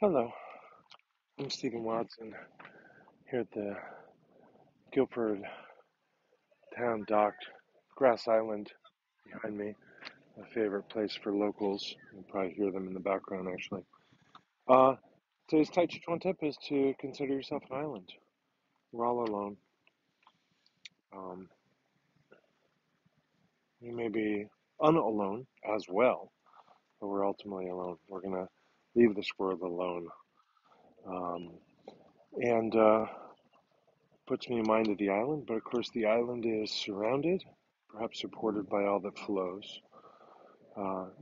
Hello, I'm Stephen Watson here at the Guilford Town Dock, Grass Island behind me, a favorite place for locals. You'll probably hear them in the background actually. Uh, Today's Tàijíquán Tip is to consider yourself an island. We're all alone. Um, you may be unalone as well, but we're ultimately alone. We're going to leave this world alone. Um, and Puts me in mind of the island, but of course the island is surrounded, perhaps supported by all that flows.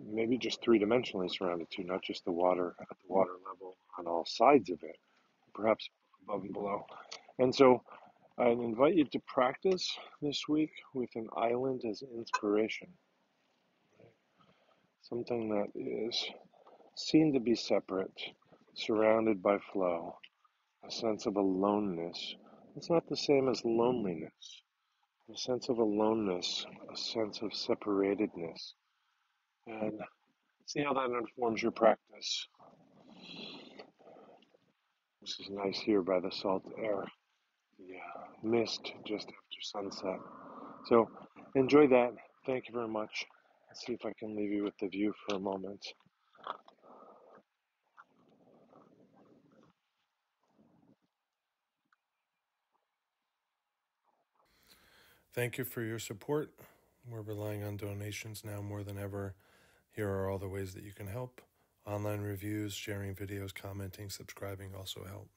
Maybe just three-dimensionally surrounded too, not just the water at the water level on all sides of it, perhaps above and below. And so I invite you to practice this week with an island as inspiration, something that is seen to be separate, surrounded by flow, a sense of aloneness. It's not the same as loneliness. A sense of aloneness, a sense of separatedness, and see how that informs your practice. This is nice here by the salt air, the mist just after sunset. So enjoy that. Thank you very much. Let's see if I can leave you with the view for a moment. Thank you for your support. We're relying on donations now more than ever. Here are all the ways that you can help. Online reviews, sharing videos, commenting, subscribing also help.